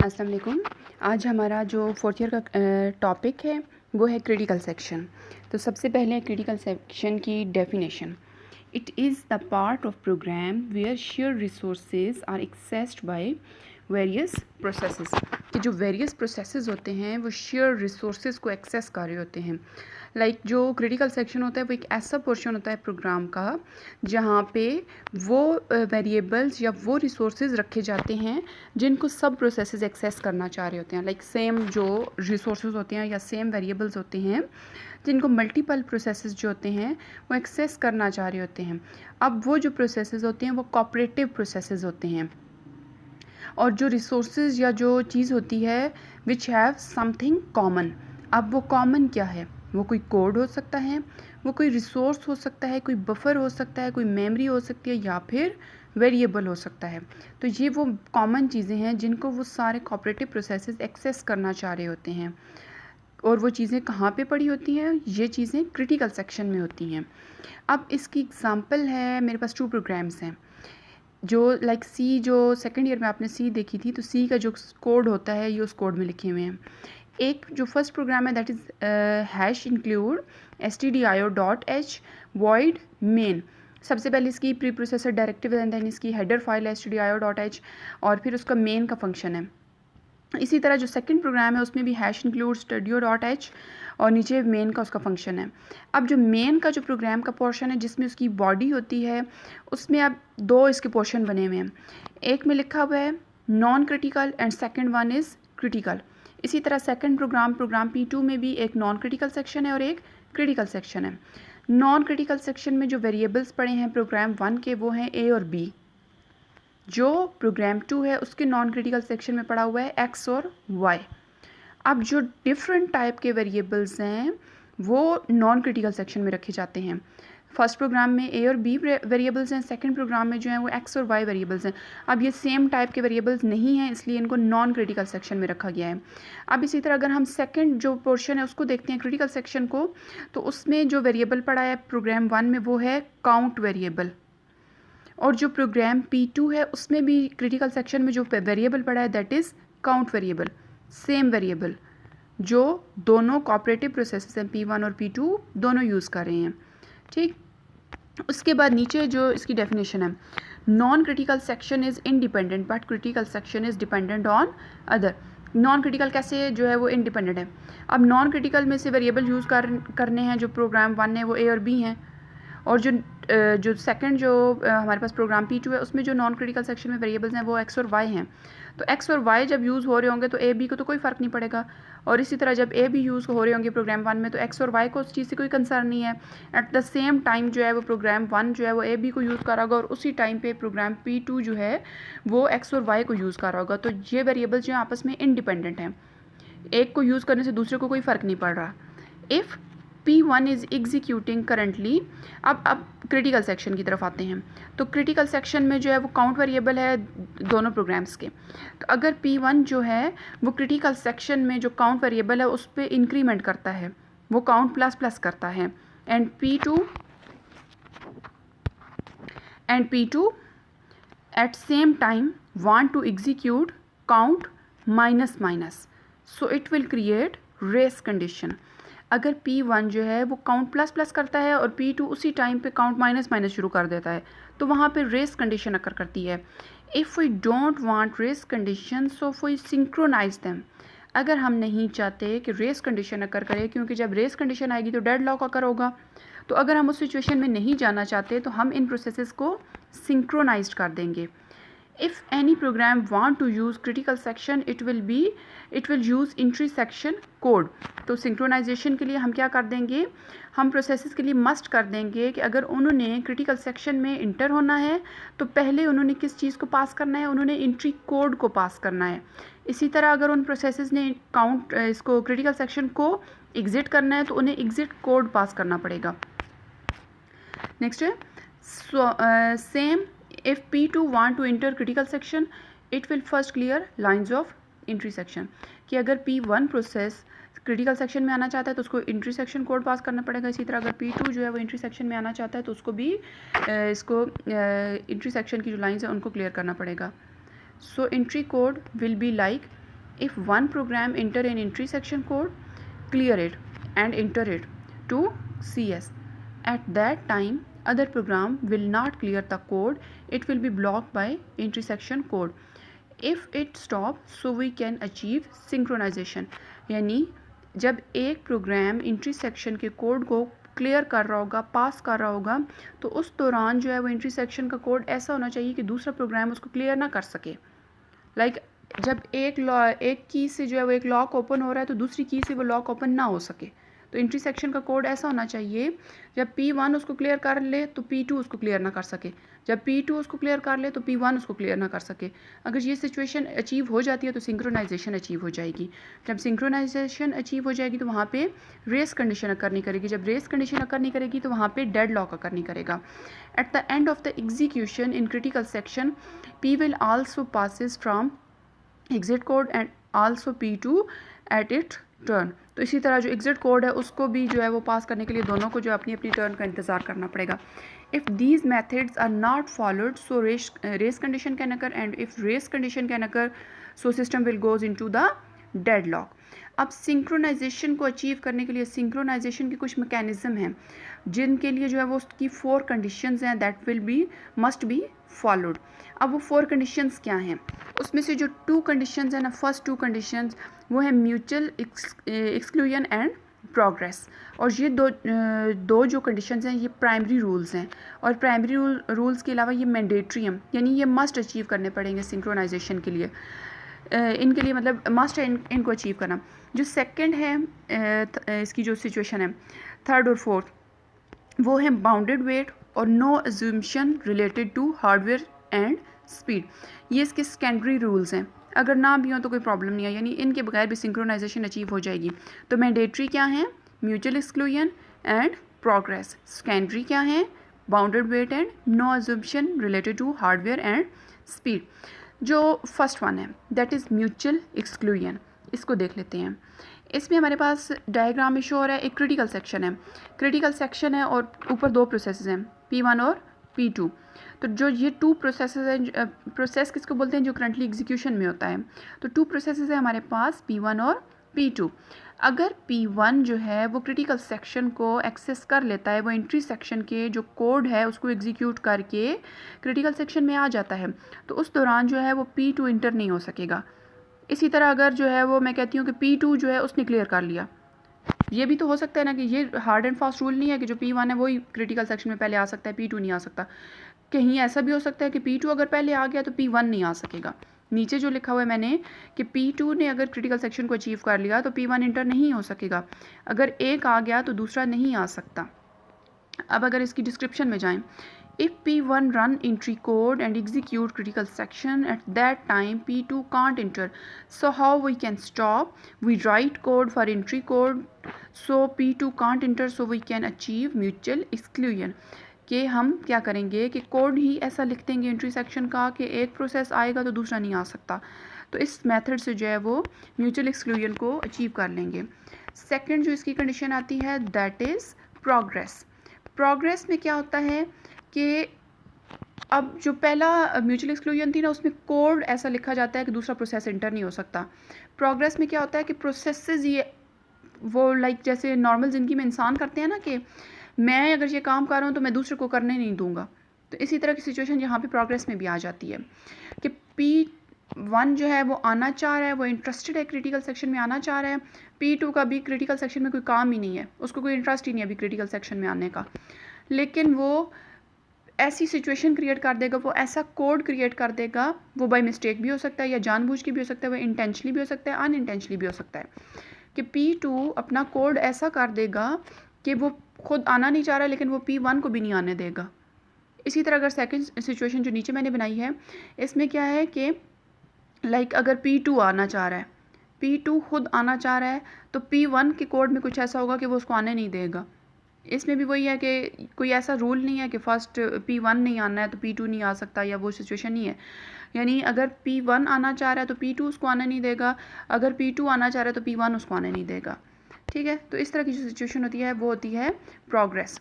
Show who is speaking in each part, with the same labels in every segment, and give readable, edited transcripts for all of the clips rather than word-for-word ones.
Speaker 1: अस्सलाम वालेकुम। आज हमारा जो फोर्थ ईयर का टॉपिक है वो है क्रिटिकल सेक्शन। तो सबसे पहले क्रिटिकल सेक्शन की definition. It is the part of program where share resources are accessed by various processes. कि जो वेरियस प्रोसेसेस होते हैं वो शेयर रिसोर्सेज को एक्सेस कर रहे होते हैं। जो क्रिटिकल सेक्शन होता है वो एक ऐसा पोर्शन होता है प्रोग्राम का जहाँ पे वो वेरिएबल्स या वो रिसोर्सेज रखे जाते हैं जिनको सब प्रोसेसेस एक्सेस करना चाह रहे होते हैं। सेम जो रिसोर्सेज होते हैं या सेम वेरिएबल्स होते हैं जिनको मल्टीपल प्रोसेसेस जो होते हैं वो एक्सेस करना चाह रहे होते हैं। अब वो जो प्रोसेसेस होते हैं वो कोऑपरेटिव प्रोसेसेस होते हैं, और जो रिसोर्सेज या जो चीज़ होती है विच हैव समथिंग कॉमन। अब वो कॉमन क्या है? वो कोई कोड हो सकता है, वो कोई रिसोर्स हो सकता है, कोई बफर हो सकता है, कोई मेमोरी हो सकती है, या फिर वेरिएबल हो सकता है। तो ये वो कॉमन चीज़ें हैं जिनको वो सारे कोऑपरेटिव प्रोसेसेस एक्सेस करना चाह रहे होते हैं। और वो चीज़ें कहाँ पे पड़ी होती हैं? ये चीज़ें क्रिटिकल सेक्शन में होती हैं। अब इसकी एग्ज़ाम्पल है, मेरे पास 2 प्रोग्राम्स हैं जो सी, जो सेकंड ईयर में आपने सी देखी थी, तो सी का जो कोड होता है ये उस कोड में लिखे हुए हैं। एक जो फर्स्ट प्रोग्राम है that is hash include stdio.h void main। सबसे पहले इसकी preprocessor directive and then इसकी हेडर फाइल stdio.h और फिर उसका मेन का फंक्शन है। इसी तरह जो सेकंड प्रोग्राम है उसमें भी हैश इंक्लूड studio.h और नीचे मेन का उसका फंक्शन है। अब जो मेन का जो प्रोग्राम का पोर्शन है जिसमें उसकी बॉडी होती है उसमें अब 2 इसके पोर्शन बने हुए हैं। एक में लिखा हुआ है non critical and second one is critical. इसी तरह सेकंड प्रोग्राम P2 में भी एक नॉन क्रिटिकल सेक्शन है और एक क्रिटिकल सेक्शन है। नॉन क्रिटिकल सेक्शन में जो वेरिएबल्स पड़े हैं प्रोग्राम 1 के वो हैं A और B। जो प्रोग्राम 2 है उसके नॉन क्रिटिकल सेक्शन में पड़ा हुआ है X और Y। अब जो डिफरेंट टाइप के वेरिएबल्स हैं वो नॉन क्रिटिकल सेक्शन में रखे जाते हैं। फर्स्ट प्रोग्राम में A और B वेरिएबल्स हैं, सेकंड प्रोग्राम में जो हैं वो X और Y वेरिएबल्स हैं। अब ये सेम टाइप के वेरिएबल्स नहीं हैं इसलिए इनको नॉन क्रिटिकल सेक्शन में रखा गया है। अब इसी तरह अगर हम सेकंड जो पोर्शन है उसको देखते हैं क्रिटिकल सेक्शन को, तो उसमें जो वेरिएबल पड़ा है प्रोग्राम 1 में वो है काउंट वेरिएबल, और जो प्रोग्राम P2 है उसमें भी क्रिटिकल सेक्शन में जो वेरिएबल पड़ा है that is count variable. Same variable जो दोनों कोऑपरेटिव प्रोसेसेस हैं P1 और P2 दोनों यूज़ कर रहे हैं। ठीक, उसके बाद नीचे जो इसकी डेफिनेशन है, non critical section is independent but critical section is dependent on other. Non critical कैसे जो है वो इंडिपेंडेंट है। अब नॉन क्रिटिकल में से वेरिएबल यूज़ करने हैं जो प्रोग्राम 1 है वो A और B हैं, और जो सेकंड जो हमारे पास प्रोग्राम P2 है उसमें जो नॉन क्रिटिकल सेक्शन में वेरिएबल्स हैं वो X और Y हैं। तो X और Y जब यूज़ हो रहे होंगे तो A B को तो कोई फ़र्क नहीं पड़ेगा, और इसी तरह जब A B यूज़ हो रहे होंगे प्रोग्राम 1 में तो X और Y को उस चीज़ से कोई कंसर्न नहीं है। एट द सेम टाइम जो है वो प्रोग्राम 1 जो है वो A B को यूज़ कर रहा होगा, और उसी टाइम पे प्रोग्राम P2 जो है वो X और Y को यूज़ कर रहा होगा। तो ये वेरिएबल्स जो हैं आपस में इंडिपेंडेंट हैं, एक को यूज़ करने से दूसरे को कोई फ़र्क नहीं पड़ रहा। If P1 is executing currently. अब क्रिटिकल सेक्शन की तरफ आते हैं। तो क्रिटिकल सेक्शन में जो है वो काउंट वेरिएबल है दोनों प्रोग्राम्स के। तो अगर P1 जो है वो क्रिटिकल सेक्शन में जो काउंट वेरिएबल है उस पर इंक्रीमेंट करता है, वो काउंट प्लस प्लस करता है, and P2 at same time want to execute count minus minus, so it will create race condition। अगर P1 जो है वो काउंट प्लस प्लस करता है और P2 उसी टाइम पे काउंट माइनस माइनस शुरू कर देता है तो वहाँ पे रेस कंडीशन अकर करती है। If we don't want race condition so we synchronise them. अगर हम नहीं चाहते कि रेस कंडीशन अकर करे, क्योंकि जब रेस कंडीशन आएगी तो डेड लॉक अकर होगा, तो अगर हम उस सिचुएशन में नहीं जाना चाहते तो हम इन प्रोसेसेस को सिंक्रोनाइज कर देंगे। If any program want to use critical section it will use entry section code। तो सिंक्रोनाइजेशन के लिए हम क्या कर देंगे, हम प्रोसेसेस के लिए मस्ट कर देंगे कि अगर उन्होंने क्रिटिकल सेक्शन में इंटर होना है तो पहले उन्होंने किस चीज़ को पास करना है, उन्होंने एंट्री कोड को पास करना है। इसी तरह अगर उन प्रोसेसेस ने इसको क्रिटिकल सेक्शन को एग्ज़िट करना है तो उन्हें एग्ज़िट कोड पास करना पड़ेगा। नेक्स्ट है same if P2 want to enter critical section it will first clear lines of entry section। कि अगर P1 प्रोसेस क्रिटिकल सेक्शन में आना चाहता है तो उसको एंट्री सेक्शन कोड पास करना पड़ेगा। इसी तरह अगर P2 जो है वो एंट्री सेक्शन में आना चाहता है तो उसको भी इसको एंट्री सेक्शन की जो लाइंस हैं उनको क्लियर करना पड़ेगा। So entry code will be like If one program enter an entry section code, clear it and enter it to CS. At that time, other program will not clear the code. It will be blocked by entry section code. If it stop, so we can achieve synchronization. यानी जब एक programme entry section के code को clear कर रहा होगा, पास कर रहा होगा, तो उस दौरान जो है वो इंट्री सेक्शन का कोड ऐसा होना चाहिए कि दूसरा प्रोग्राम उसको क्लियर ना कर सके. लाइक जब एक की से जो है वो एक लॉक ओपन हो रहा है तो दूसरी की से वो लॉक ओपन ना हो सके. तो इंट्री सेक्शन का कोड ऐसा होना चाहिए जब P1 उसको क्लियर कर ले तो P2 उसको क्लियर ना कर सके, जब P2 उसको क्लियर कर ले तो P1 उसको क्लियर ना कर सके. अगर ये सिचुएशन अचीव हो जाती है तो सिंक्रोनाइजेशन अचीव हो जाएगी. जब सिंक्रोनाइजेशन अचीव हो जाएगी तो वहाँ पे रेस कंडीशन अकर नहीं करेगी. जब रेस कंडीशन अकर नहीं करेगी तो वहाँ पे डेड लॉक अकर नहीं करेगा. At the end of the execution in critical section P will also passes from exit code and also P2 at it turn. तो इसी तरह जो एग्जिट कोड है उसको भी जो है वो पास करने के लिए दोनों को जो अपनी अपनी टर्न का इंतज़ार करना पड़ेगा. If these methods are not followed so race condition can occur and if race condition can occur so system will goes into the deadlock. अब सिंक्रोनाइजेशन को अचीव करने के लिए सिंक्रोनाइजेशन के कुछ मैकेनिज्म हैं जिनके लिए जो है वो उसकी 4 कंडीशंस हैं that will be must be followed. अब वो 4 कंडीशंस क्या हैं? उसमें से जो 2 कंडीशंस हैं ना, फर्स्ट 2 कंडीशंस वो है म्यूचुअल एक्सक्लूजन एंड प्रोग्रेस. और ये दो जो कंडीशंस हैं ये प्राइमरी रूल्स हैं. और प्राइमरी रूल्स के अलावा ये मैंडेटरी हैं, यानी ये मस्ट अचीव करने पड़ेंगे सिंक्रोनाइजेशन के लिए. इनके लिए मतलब मस्ट है इनको अचीव करना. जो सेकंड है इसकी जो सिचुएशन है थर्ड और फोर्थ, वो है बाउंडेड वेट और no assumption related to hardware and speed. ये इसके सेकेंडरी रूल्स हैं. अगर ना भी हो तो कोई प्रॉब्लम नहीं है, यानी इनके बगैर भी सिंक्रोनाइजेशन अचीव हो जाएगी. तो मैंडेटरी क्या है? Mutual exclusion and progress. Secondary क्या है? Bounded wait and no assumption related to hardware and speed. जो फर्स्ट वन है दैट इज़ म्यूचुअल एक्सक्लूजन, इसको देख लेते हैं. इसमें हमारे पास डायग्राम में शो हो रहा है एक क्रिटिकल सेक्शन है. क्रिटिकल सेक्शन है और ऊपर 2 प्रोसेसेस हैं P1 और P2. तो जो ये 2 प्रोसेसेस हैं, प्रोसेस किसको बोलते हैं? जो करंटली एग्जीक्यूशन में होता है. तो 2 प्रोसेसेस हैं हमारे पास P1 और P2. अगर P1 जो है वो क्रिटिकल सेक्शन को एक्सेस कर लेता है, वो एंट्री सेक्शन के जो कोड है उसको एग्जीक्यूट करके क्रिटिकल सेक्शन में आ जाता है, तो उस दौरान जो है वो P2 इंटर नहीं हो सकेगा. इसी तरह अगर जो है वो मैं कहती हूँ कि P2 जो है उसने क्लियर कर लिया, ये भी तो हो सकता है ना कि ये हार्ड एंड फास्ट रूल नहीं है कि जो P1 है वही क्रिटिकल सेक्शन में पहले आ सकता है, P2 नहीं आ सकता. कहीं ऐसा भी हो सकता है कि P2 अगर पहले आ गया तो P1 नहीं आ सकेगा. नीचे जो लिखा हुआ है मैंने कि P2 ने अगर क्रिटिकल सेक्शन को अचीव कर लिया तो P1 इंटर नहीं हो सकेगा. अगर एक आ गया तो दूसरा नहीं आ सकता. अब अगर इसकी डिस्क्रिप्शन में जाएं, if P1 run entry code and execute critical section at that time P2 can't enter. So how we can stop? We write code for entry code so P2 can't enter, so we can achieve mutual exclusion. कि हम क्या करेंगे कि code ही ऐसा लिख देंगे entry section का कि एक प्रोसेस आएगा तो दूसरा नहीं आ सकता. तो इस मेथड से जो है वो म्यूचुअल एक्सक्लूजन को अचीव कर लेंगे. सेकंड जो इसकी कंडीशन आती है दैट इज़ प्रोग्रेस. प्रोग्रेस में क्या होता है कि अब जो पहला म्यूचुअल एक्सक्लूजन थी ना उसमें कोड ऐसा लिखा जाता है कि दूसरा प्रोसेस एंटर नहीं हो सकता. प्रोग्रेस में क्या होता है कि प्रोसेसेस ये वो लाइक जैसे नॉर्मल ज़िंदगी में इंसान करते हैं ना कि मैं अगर ये काम कर रहा हूँ तो मैं दूसरे को करने नहीं दूंगा. तो इसी तरह की सिचुएशन यहाँ पे प्रोग्रेस में भी आ जाती है कि P1 जो है वो आना चाह रहा है, वो इंटरेस्टेड है क्रिटिकल सेक्शन में आना चाह रहा है. P2 का भी क्रिटिकल सेक्शन में कोई काम ही नहीं है, उसको कोई इंटरेस्ट ही नहीं है अभी क्रिटिकल सेक्शन में आने का. लेकिन वो ऐसी सिचुएशन क्रिएट कर देगा, वो ऐसा कोड क्रिएट कर देगा, वो बाय मिस्टेक भी हो सकता है या जानबूझ के भी हो सकता है, वो इंटेंशनली भी हो सकता है, अनइंटेंशनली भी हो सकता है कि P2 अपना कोड ऐसा कर देगा कि वो खुद आना नहीं चाह रहा लेकिन वो P1 को भी नहीं आने देगा. इसी तरह अगर सेकंड सिचुएशन जो नीचे मैंने बनाई है इसमें क्या है कि लाइक अगर P2 आना चाह रहा है, P2 खुद आना चाह रहा है तो P1 के कोड में कुछ ऐसा होगा कि वो उसको आने नहीं देगा. इसमें भी वही है कि कोई ऐसा रूल नहीं है कि फर्स्ट P1 नहीं आना है तो P2 नहीं आ सकता, या वो सिचुएशन नहीं है. यानी अगर P1 आना चाह रहा है तो P2 उसको आने नहीं देगा, अगर P2 आना चाह रहा है तो P1 उसको आने नहीं देगा. ठीक है. तो इस तरह की जो सिचुएशन होती है वो होती है progress.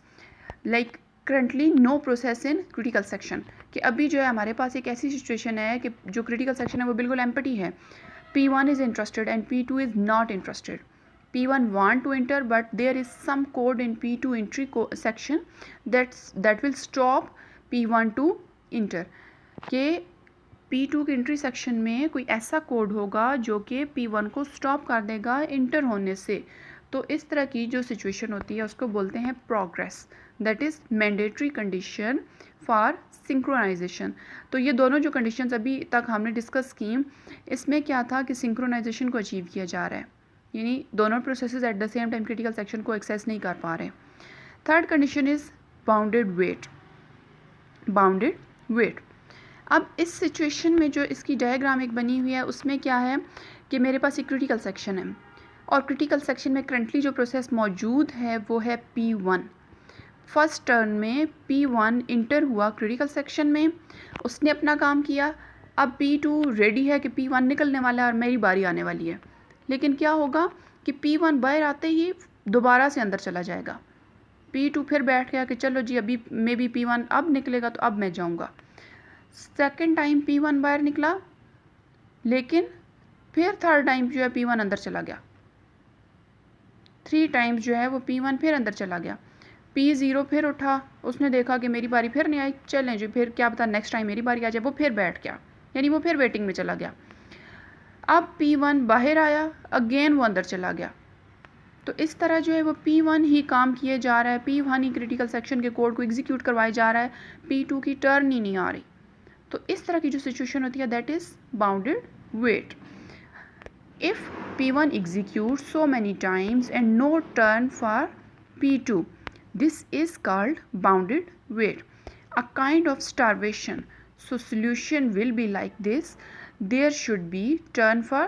Speaker 1: Like currently no process in critical section, कि अभी जो है हमारे पास एक ऐसी सिचुएशन है कि जो क्रिटिकल सेक्शन है वो बिल्कुल एम्प्टी है, P1 is interested and P2 is not interested. P1 want to enter, but there is some code in P2 entry section that will stop P1 to enter. कि P2 के entry section में कोई ऐसा code होगा जो कि P1 को stop कर देगा इंटर होने से. तो इस तरह की जो सिचुएशन होती है उसको बोलते हैं progress. That is mandatory condition for synchronisation. तो ये दोनों जो कंडीशंस अभी तक हमने डिस्कस की, इसमें क्या था कि सिंक्रोनाइजेशन को अचीव किया जा रहा है, यानी दोनों processes at the same time critical section को एक्सेस नहीं कर पा रहे. Third condition is bounded wait. Bounded wait. अब इस सिचुएशन में जो इसकी डायग्राम एक बनी हुई है उसमें क्या है कि मेरे पास एक क्रिटिकल सेक्शन है और क्रिटिकल सेक्शन में करंटली जो प्रोसेस मौजूद है वो है P1. फर्स्ट टर्न में P1 इंटर हुआ क्रिटिकल सेक्शन में, उसने अपना काम किया. अब P2 रेडी है कि P1 निकलने वाला है और मेरी बारी आने वाली है. लेकिन क्या होगा कि P1 बाहर आते ही दोबारा से अंदर चला जाएगा. P2 फिर बैठ गया कि चलो जी अभी मे बी P1 अब निकलेगा तो अब मैं जाऊंगा. सेकेंड टाइम P1 बाहर निकला, लेकिन फिर थर्ड टाइम जो है P1 अंदर चला गया. 3 टाइम्स जो है वो P1 फिर अंदर चला गया. P0 फिर उठा, उसने देखा कि मेरी बारी फिर नहीं आई, चलें जी फिर क्या पता नेक्स्ट टाइम मेरी बारी आ जाए. वो फिर बैठ गया, यानी वो फिर वेटिंग में चला गया. अब P1 बाहर आया, अगेन वो अंदर चला गया. तो इस तरह जो है वो P1 ही काम किए जा रहा है, P1 ही क्रिटिकल सेक्शन के कोड को एग्जीक्यूट करवाया जा रहा है, P2 की टर्न ही नहीं आ रही. तो इस तरह की जो सिचुएशन होती है that is bounded wait. If P1 executes so many times and no turn for P2, this is called bounded wait, a kind of starvation. So solution will be like this. There should be turn for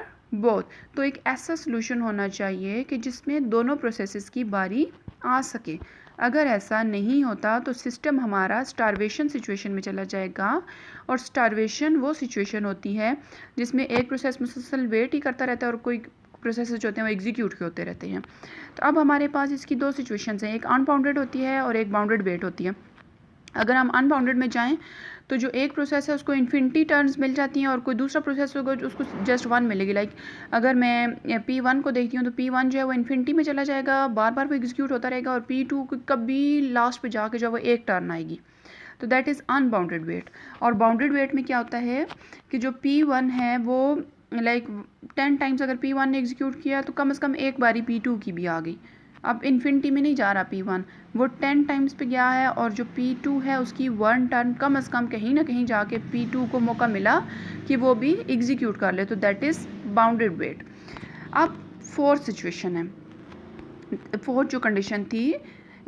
Speaker 1: both. तो एक ऐसा solution होना चाहिए कि जिसमें दोनों processes की बारी आ सके. अगर ऐसा नहीं होता तो सिस्टम हमारा स्टारवेशन सिचुएशन में चला जाएगा. और स्टारवेशन वो सिचुएशन होती है जिसमें एक प्रोसेस मुसलसल वेट ही करता रहता है और कोई प्रोसेसेस जो होते हैं वो एग्जीक्यूट होते रहते हैं. तो अब हमारे पास इसकी दो सिचुएशंस हैं, एक अनबाउंडेड होती है और एक बाउंडेड वेट होती है. अगर हम अनबाउंडेड में जाएं तो जो एक प्रोसेस है उसको इन्फिनिटी टर्न्स मिल जाती हैं और कोई दूसरा प्रोसेस होगा उसको जस्ट 1 मिलेगी. लाइक अगर मैं P1 को देखती हूँ तो P1 जो है वो इन्फिनिटी में चला जाएगा, बार बार वो एग्जीक्यूट होता रहेगा, और P2 को कभी लास्ट पे जाके जो वो एक टर्न आएगी. तो दैट इज़ अनबाउंडेड वेट. और बाउंडेड वेट में क्या होता है कि जो P1 है वो लाइक 10 टाइम्स अगर P1 ने एग्जीक्यूट किया तो कम से कम एक बारी P2 की भी आ गई. अब इन्फिनिटी में नहीं जा रहा P1, वो 10 टाइम्स पे गया है, और जो P2 है उसकी 1 टर्न कम से कम कहीं ना कहीं जाके P2 को मौका मिला कि वो भी एग्जीक्यूट कर ले. तो दैट इज़ बाउंडेड वेट. अब फोर्थ सिचुएशन है, फोर्थ जो कंडीशन थी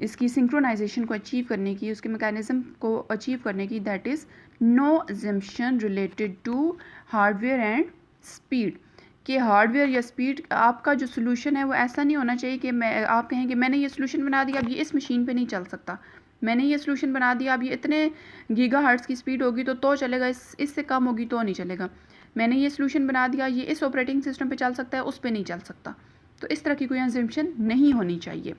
Speaker 1: इसकी सिंक्रोनाइजेशन को अचीव करने की, उसके मैकेनिज्म को अचीव करने की, that is no assumption related to hardware and speed. कि हार्डवेयर या स्पीड, आपका जो सोल्यूशन है वो ऐसा नहीं होना चाहिए कि आप कहें कि मैंने ये सोल्यूशन बना दिया अब ये इस मशीन पे नहीं चल सकता, मैंने ये सोल्यूशन बना दिया अब ये इतने गीगाहर्ट्ज़ की स्पीड होगी तो चलेगा, इससे कम होगी तो नहीं चलेगा, मैंने ये सोल्यूशन बना दिया ये इस ऑपरेटिंग सिस्टम पे चल सकता है उस पर नहीं चल सकता. तो इस तरह की कोई assumption नहीं होनी चाहिए.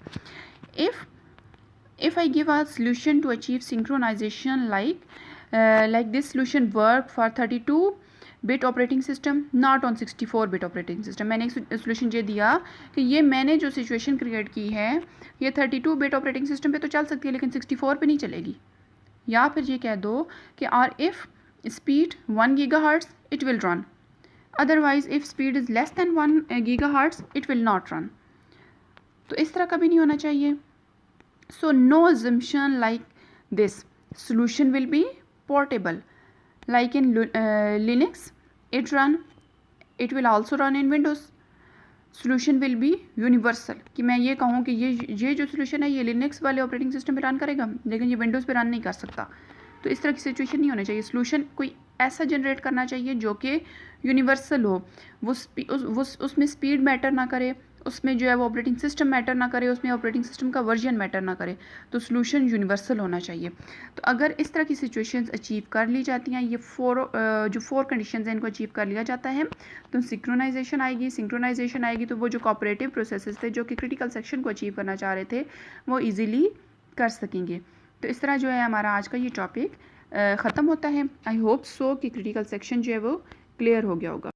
Speaker 1: If I give a solution to achieve synchronization like this solution work for 32-bit operating system not on 64-bit operating system. मैंने एक सोल्यूशन ये दिया कि ये मैंने जो सिचुएशन क्रिएट की है ये 32-bit ऑपरेटिंग सिस्टम पे तो चल सकती है लेकिन 64 पे नहीं चलेगी. या फिर ये कह दो कि और if speed 1 GHz it will run, otherwise if speed is less than 1 GHz it will not run. तो इस तरह का भी नहीं होना चाहिए. So no assumption like this. Solution will be portable. Like in Linux, it will also run in Windows. Solution will be universal. कि मैं ये कहूँ कि ये जो solution है ये Linux वाले ऑपरेटिंग सिस्टम पे रन करेगा लेकिन ये Windows पे रन नहीं कर सकता. तो इस तरह की सिचुएशन नहीं होना चाहिए. सोल्यूशन कोई ऐसा जनरेट करना चाहिए जो कि यूनिवर्सल हो, वो उसमें स्पीड मैटर ना करे, उसमें जो है वो ऑपरेटिंग सिस्टम मैटर ना करे, उसमें ऑपरेटिंग सिस्टम का वर्जन मैटर ना करे. तो सोल्यूशन यूनिवर्सल होना चाहिए. तो अगर इस तरह की सिचुएशंस अचीव कर ली जाती हैं, ये जो 4 कंडीशंस हैं इनको अचीव कर लिया जाता है तो सिंक्रोनाइजेशन आएगी. सिंक्रोनाइजेशन आएगी तो वो जो कोऑपरेटिव प्रोसेसेस थे जो कि क्रिटिकल सेक्शन को अचीव करना चाह रहे थे वो ईजिली कर सकेंगे. तो इस तरह जो है हमारा आज का ये टॉपिक ख़त्म होता है. आई होप सो कि क्रिटिकल सेक्शन जो है वो क्लियर हो गया होगा.